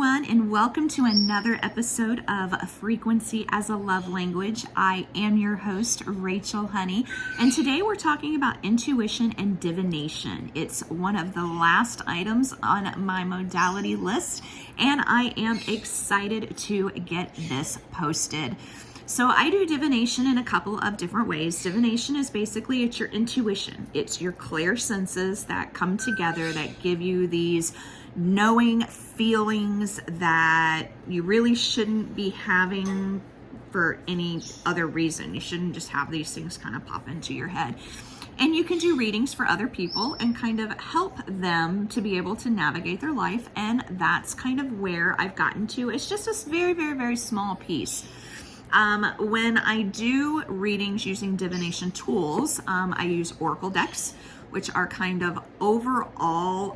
everyone, and welcome to another episode of Frequency as a Love Language. I am your host, Rachel Honey, and today we're talking about intuition and divination. It's one of the last items on my modality list, and I am excited to get this posted. So I do divination in a couple of different ways. Divination is basically, it's your intuition. It's your clear senses that come together that give you these knowing feelings that you really shouldn't be having for any other reason. You shouldn't just have these things kind of pop into your head. And you can do readings for other people and kind of help them to be able to navigate their life. And that's kind of where I've gotten to. It's just this very, very, very small piece. When I do readings using divination tools, I use oracle decks, which are kind of overarching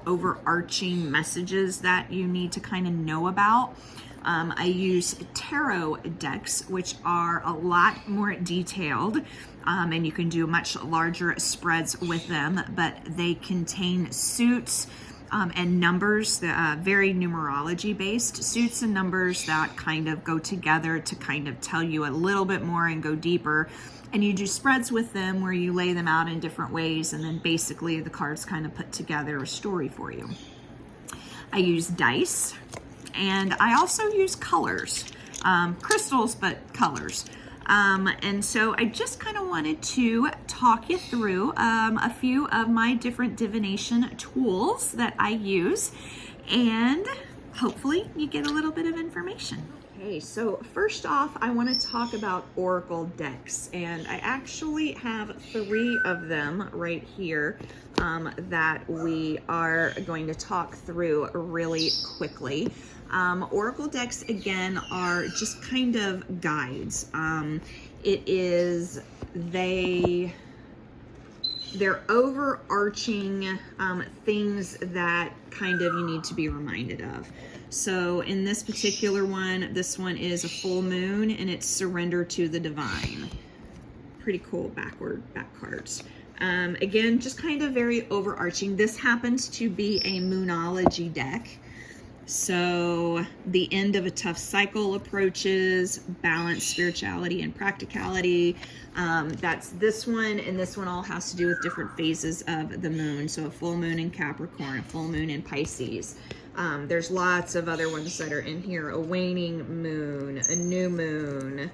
messages that you need to kind of know about. I use tarot decks, which are a lot more detailed, and you can do much larger spreads with them, but they contain suits and numbers, very numerology based suits and numbers that kind of go together to kind of tell you a little bit more and go deeper. And you do spreads with them where you lay them out in different ways, and then basically the cards kind of put together a story for you. I use dice, and I also use colors, crystals, but colors. And so I just kind of wanted to talk you through a few of my different divination tools that I use, and hopefully you get a little bit of information. Okay, so first off, I want to talk about oracle decks, and I actually have 3 of them right here that we are going to talk through really quickly. Oracle decks, again, are just kind of guides. They're overarching things that kind of you need to be reminded of. So in this particular one, this one is a full moon, and it's surrender to the divine. Pretty cool back cards. Again, just kind of very overarching. This happens to be a Moonology deck. So the end of a tough cycle approaches, balance, spirituality, and practicality. That's this one, and this one all has to do with different phases of the moon. So a full moon in Capricorn, a full moon in Pisces. There's lots of other ones that are in here. A waning moon, a new moon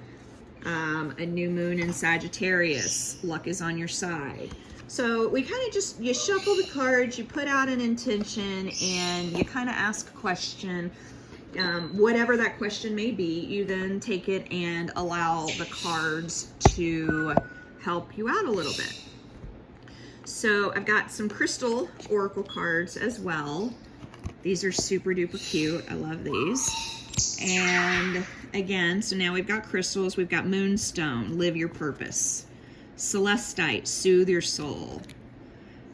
in Sagittarius. Luck is on your side. So we kind of just, you shuffle the cards, you put out an intention, and you kind of ask a question. Whatever that question may be, you then take it and allow the cards to help you out a little bit. So I've got some crystal oracle cards as well. These are super duper cute. I love these. And again, so now we've got crystals. We've got moonstone, live your purpose. Celestite, soothe your soul.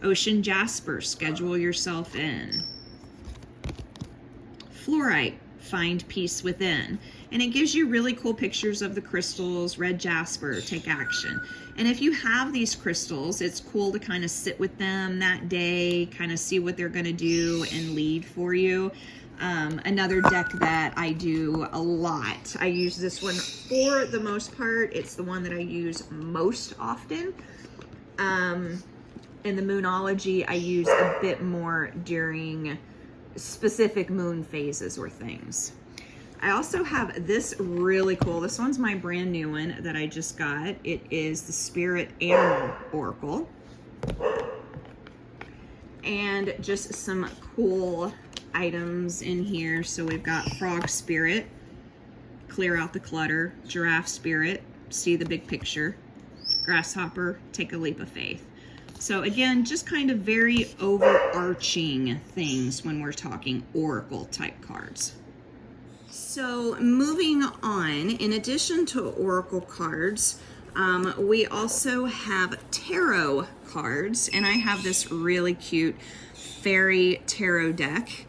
Ocean jasper, schedule yourself in. Fluorite, find peace within. And it gives you really cool pictures of the crystals. Red jasper, take action. And if you have these crystals, it's cool to kind of sit with them that day, kind of see what they're going to do and lead for you. Another deck that I do a lot. I use this one for the most part. It's the one that I use most often. And the Moonology I use a bit more during specific moon phases or things. I also have this really cool, this one's my brand new one that I just got. It is the Spirit Animal Oracle. And just some cool items in here. So we've got Frog Spirit, clear out the clutter. Giraffe Spirit, see the big picture. Grasshopper, take a leap of faith. So again, just kind of very overarching things when we're talking oracle type cards. So moving on, in addition to oracle cards, we also have tarot cards, and I have this really cute fairy tarot deck.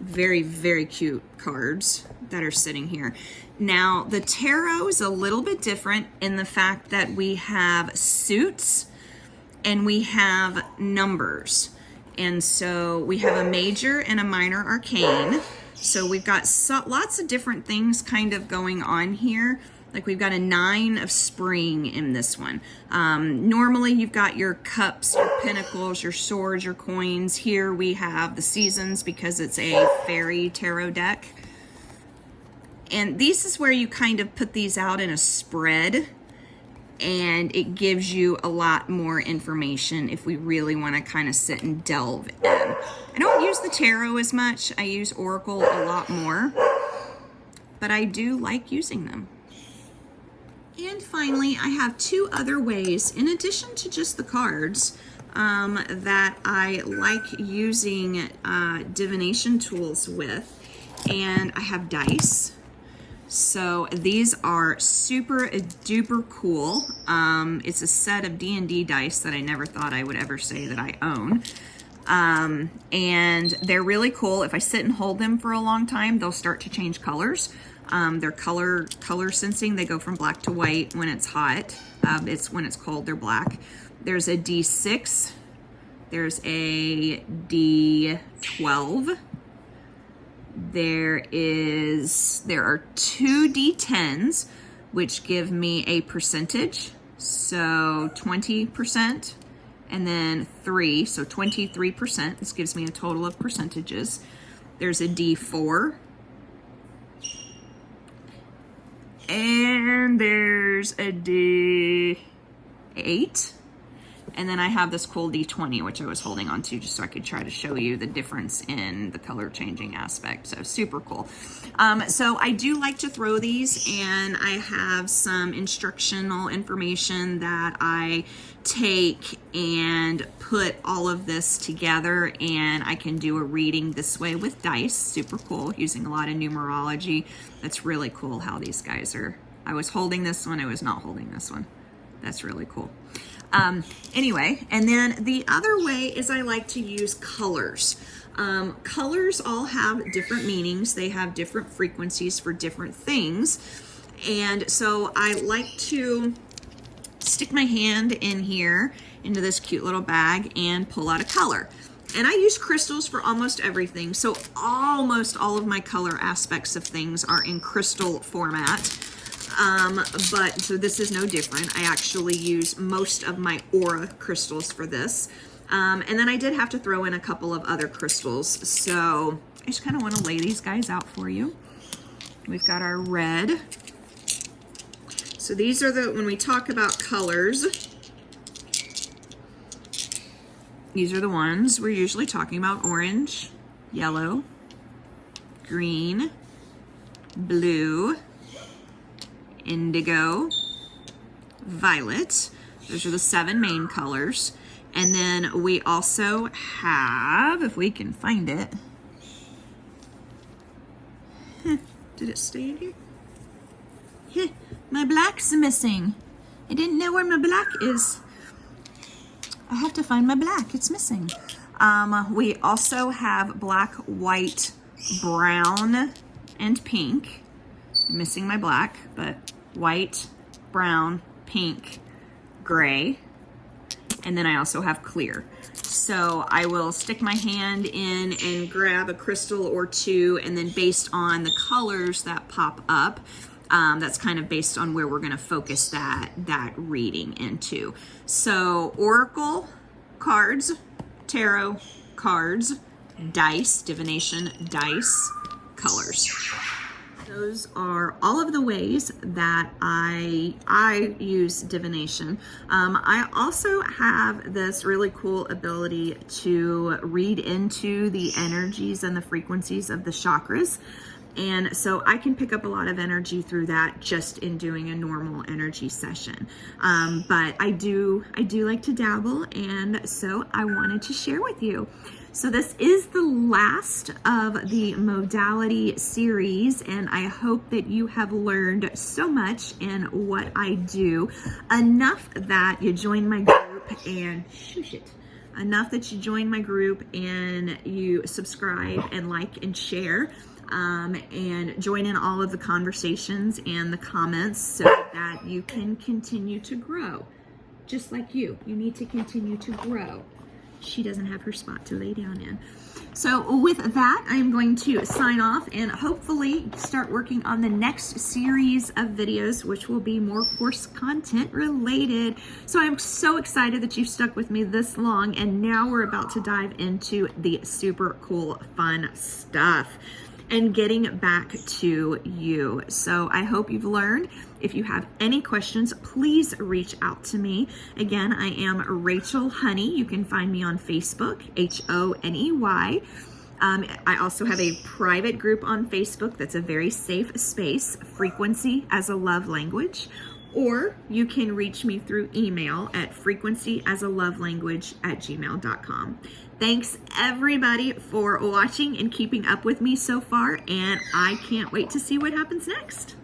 Very, very cute cards that are sitting here. Now, the tarot is a little bit different in the fact that we have suits and we have numbers. And so we have a major and a minor arcane. So we've got lots of different things kind of going on here. Like we've got a 9 of spring in this one. Normally you've got your cups, your pentacles, your swords, your coins. Here we have the seasons because it's a fairy tarot deck. And this is where you kind of put these out in a spread, and it gives you a lot more information if we really want to kind of sit and delve in. I don't use the tarot as much. I use Oracle a lot more, but I do like using them. And finally, I have 2 other ways, in addition to just the cards, that I like using divination tools with. And I have dice. So these are super duper cool. It's a set of D&D dice that I never thought I would ever say that I own. And they're really cool. If I sit and hold them for a long time, they'll start to change colors. They're color sensing. They go from black to white when it's hot. When it's cold, they're black. There's a D6. There's a D12. There are 2 D10s, which give me a percentage. So 20%, and then 3, so 23%. This gives me a total of percentages. There's a D4. And there's a D8. And then I have this cool D20, which I was holding on to just so I could try to show you the difference in the color changing aspect. So super cool. So I do like to throw these, and I have some instructional information that I take and put all of this together, and I can do a reading this way with dice. Super cool, using a lot of numerology. That's really cool how these guys are. I was holding this one, I was not holding this one. That's really cool. Anyway, and then the other way is I like to use colors. Colors all have different meanings. They have different frequencies for different things. And so I like to stick my hand in here into this cute little bag and pull out a color. And I use crystals for almost everything. So almost all of my color aspects of things are in crystal format. But so this is no different. I actually use most of my aura crystals for this. And then I did have to throw in a couple of other crystals. So I just kind of want to lay these guys out for you. We've got our red. So these are when we talk about colors, these are the ones we're usually talking about: orange, yellow, green, blue, indigo, violet. Those are the 7 main colors. And then we also have, if we can find it, did it stay in here? My black's missing. I didn't know where my black is. I have to find my black. It's missing. We also have black, white, brown, and pink. I'm missing my black, but white, brown, pink, gray, and then I also have clear. So I will stick my hand in and grab a crystal or 2, and then based on the colors that pop up, that's kind of based on where we're going to focus that reading into. So oracle cards, tarot cards, dice, divination dice, colors. Those are all of the ways that I use divination. I also have this really cool ability to read into the energies and the frequencies of the chakras. And so I can pick up a lot of energy through that just in doing a normal energy session. But I do like to dabble, and so I wanted to share with you. So this is the last of the modality series, and I hope that you have learned so much in what I do. Enough that you join my group and you subscribe and like and share. And join in all of the conversations and the comments so that you can continue to grow. Just like you need to continue to grow. she doesn't have her spot to lay down in. So with that, I'm going to sign off and hopefully start working on the next series of videos, which will be more course content related. So I'm so excited that you've stuck with me this long, and now we're about to dive into the super cool, fun stuff and getting back to you. So I hope you've learned. If you have any questions, please reach out to me. Again, I am Rachel Honey. You can find me on Facebook, Honey. I also have a private group on Facebook that's a very safe space, Frequency as a Love Language. Or you can reach me through email at frequencyasaLoveLanguage@gmail.com. Thanks everybody for watching and keeping up with me so far, and I can't wait to see what happens next.